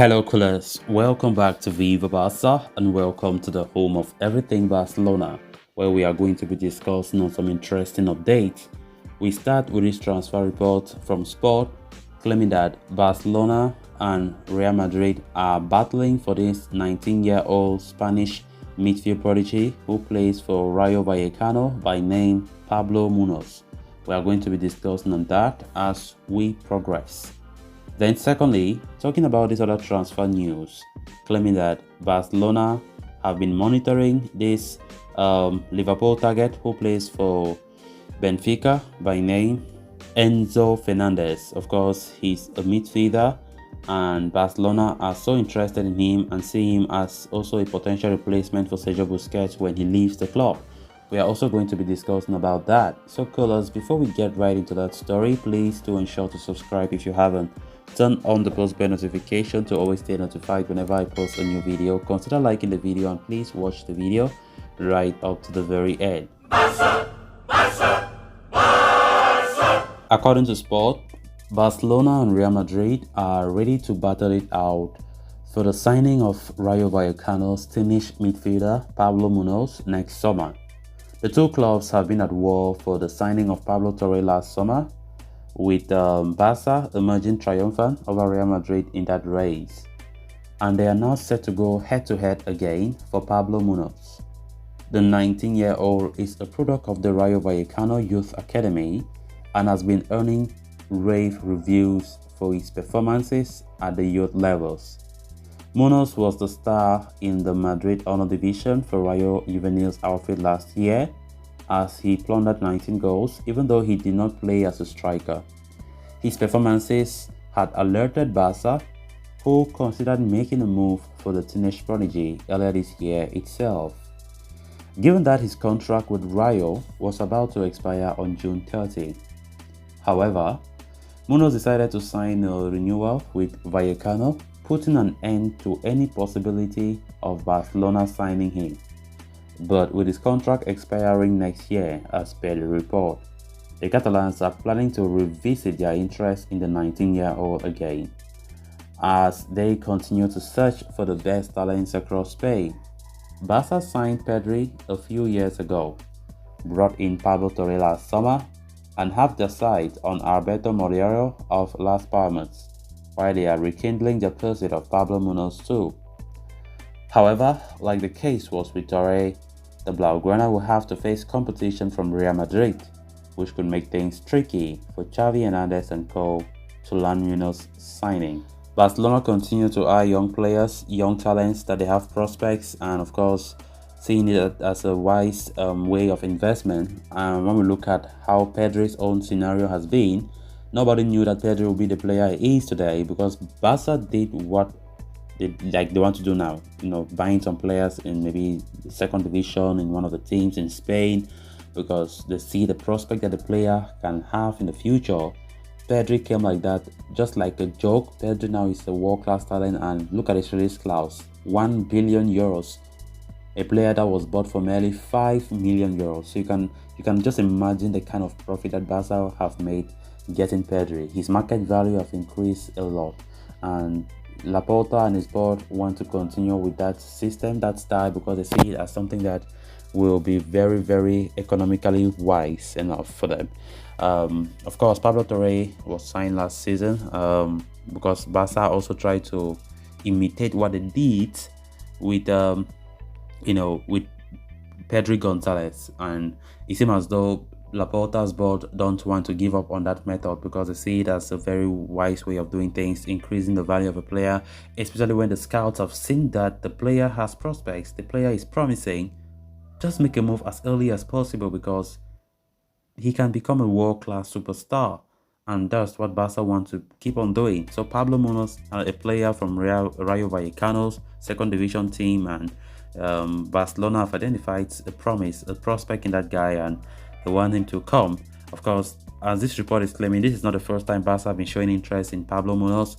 Hello, coolers. Welcome back to Viva Barca and welcome to the home of everything Barcelona, where we are going to be discussing on some interesting updates. We start with this transfer report from Sport claiming that Barcelona and Real Madrid are battling for this 19-year-old Spanish midfield prodigy who plays for Rayo Vallecano by name Pablo Munoz. We are going to be discussing on that as we progress. Then secondly, talking about this other transfer news, claiming that Barcelona have been monitoring this Liverpool target who plays for Benfica by name Enzo Fernandez. Of course, he's a midfielder and Barcelona are so interested in him and see him as also a potential replacement for Sergio Busquets when he leaves the club. We are also going to be discussing about that. So callers, before we get right into that story, please do ensure to subscribe if you haven't. Turn on the post bell notification to always stay notified whenever I post a new video. Consider liking the video and please watch the video right up to the very end. Barca, Barca, Barca. According to Sport, Barcelona and Real Madrid are ready to battle it out for the signing of Rayo Vallecano's Spanish midfielder Pablo Munoz next summer. The two clubs have been at war for the signing of Pablo Torre last summer, with Barca emerging triumphant over Real Madrid in that race. And they are now set to go head-to-head again for Pablo Munoz. The 19-year-old is a product of the Rayo Vallecano Youth Academy and has been earning rave reviews for his performances at the youth levels. Munoz was the star in the Madrid Honor Division for Rayo Juveniles outfit last year, as he plundered 19 goals even though he did not play as a striker. His performances had alerted Barca, who considered making a move for the teenage prodigy earlier this year itself. Given that his contract with Rayo was about to expire on June 30. However, Munoz decided to sign a renewal with Vallecano, putting an end to any possibility of Barcelona signing him. But with his contract expiring next year, as per the report, the Catalans are planning to revisit their interest in the 19-year-old again, as they continue to search for the best talents across Spain. Barca signed Pedri a few years ago, brought in Pablo Torre last summer, and have their sights on Alberto Moreno of Las Palmas, while they are rekindling the pursuit of Pablo Munoz too. However, like the case was with Torre, the Blaugrana will have to face competition from Real Madrid, which could make things tricky for Xavi Hernandez and co. to land Munoz signing. Barcelona continue to eye young players, young talents that they have prospects, and of course seeing it as a wise way of investment. And when we look at how Pedri's own scenario has been, nobody knew that Pedri would be the player he is today, because Barca did what they want to do now, buying some players in maybe the second division in one of the teams in Spain, because they see the prospect that the player can have in the future. Pedri came like that, just like a joke. Pedri now is a world-class talent, and look at his release clause, 1 billion euros. A player that was bought for merely 5 million euros. So you can just imagine the kind of profit that Barca have made getting Pedri. His market value have increased a lot, and Laporta and his board want to continue with that system, that style, because they see it as something that will be very, very economically wise enough for them. Of course, Pablo Torre was signed last season because Barca also tried to imitate what they did with with Pedri Gonzalez, and it seems as though Laporta's board don't want to give up on that method, because they see it as a very wise way of doing things, increasing the value of a player, especially when the scouts have seen that the player has prospects, the player is promising. Just make a move as early as possible, because he can become a world-class superstar, and that's what Barca want to keep on doing. So Pablo Munoz, a player from Rayo Vallecano's second division team, and Barcelona have identified a prospect in that guy, and they want him to come. Of course, as this report is claiming, this is not the first time Barca have been showing interest in Pablo Munoz,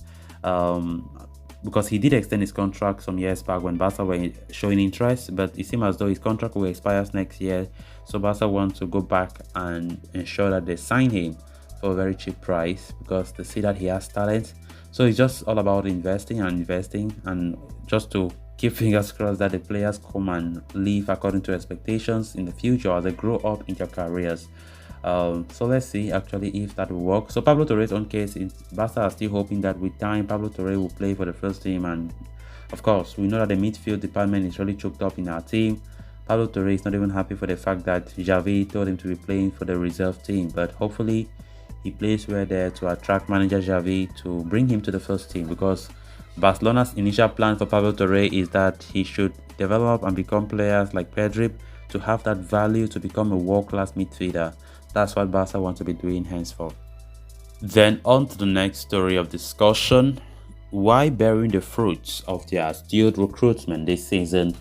because he did extend his contract some years back when Barca were showing interest, but it seems as though his contract will expire next year. So Barca want to go back and ensure that they sign him for a very cheap price, because they see that he has talent. So it's just all about investing and investing, and just to keep fingers crossed that the players come and live according to expectations in the future as they grow up in their careers. So let's see actually if that will work. So Pablo Torre's own case is Barca are still hoping that with time Pablo Torre will play for the first team, and of course we know that the midfield department is really choked up in our team. Pablo Torre is not even happy for the fact that Xavi told him to be playing for the reserve team, but hopefully he plays well there to attract manager Xavi to bring him to the first team, because Barcelona's initial plan for Pablo Torre is that he should develop and become players like Pedri to have that value to become a world-class midfielder. That's what Barca want to be doing henceforth. Then on to the next story of discussion. Why bearing the fruits of their astute recruitment this season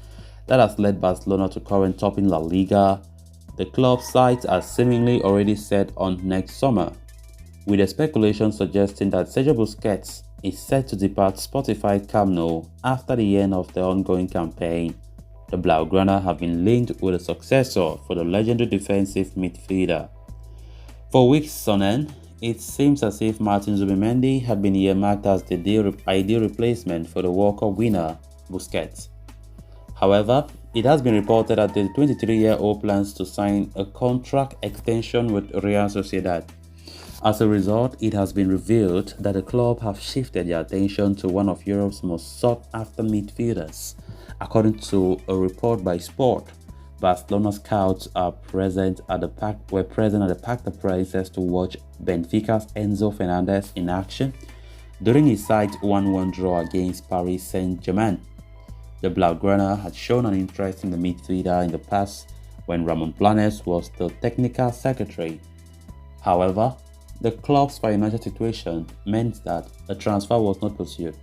that has led Barcelona to current top in La Liga? The club's sights are seemingly already set on next summer, with the speculation suggesting that Sergio Busquets is set to depart Spotify Camp Nou after the end of the ongoing campaign. The Blaugrana have been linked with a successor for the legendary defensive midfielder. For weeks on end, it seems as if Martin Zubimendi had been earmarked as the ideal replacement for the World Cup winner, Busquets. However, it has been reported that the 23-year-old plans to sign a contract extension with Real Sociedad. As a result, it has been revealed that the club have shifted their attention to one of Europe's most sought-after midfielders. According to a report by Sport, Barcelona scouts were present at the Parc des Princes to watch Benfica's Enzo Fernandez in action during his side's 1-1 draw against Paris Saint-Germain. The Blaugrana had shown an interest in the midfielder in the past when Ramon Planes was the technical secretary. However, the club's financial situation meant that a transfer was not pursued.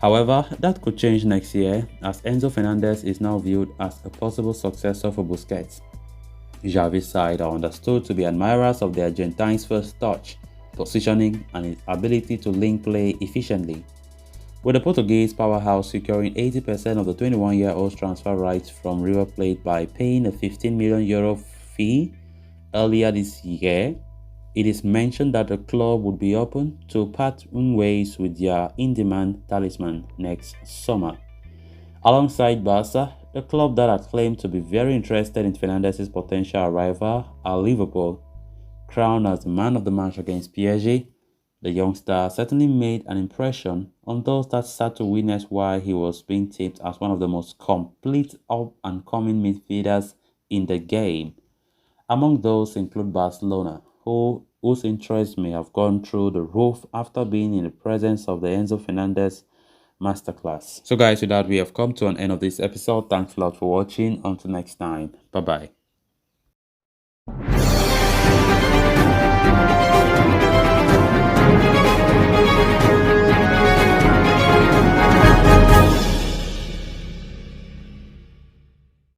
However, that could change next year, as Enzo Fernandez is now viewed as a possible successor for Busquets. Xavi's side are understood to be admirers of the Argentine's first touch, positioning, and his ability to link play efficiently, with the Portuguese powerhouse securing 80% of the 21-year-old's transfer rights from River Plate by paying a €15 million fee earlier this year. It is mentioned that the club would be open to parting ways with their in-demand talisman next summer. Alongside Barca, the club that had claimed to be very interested in Fernandez's potential arrival are Liverpool. Crowned as the man of the match against PSG, the youngster certainly made an impression on those that sat to witness while he was being tipped as one of the most complete up-and-coming midfielders in the game. Among those include Barcelona, whose interest may have gone through the roof after being in the presence of the Enzo Fernandez masterclass. So guys, with that, we have come to an end of this episode. Thanks a lot for watching. Until next time, bye bye.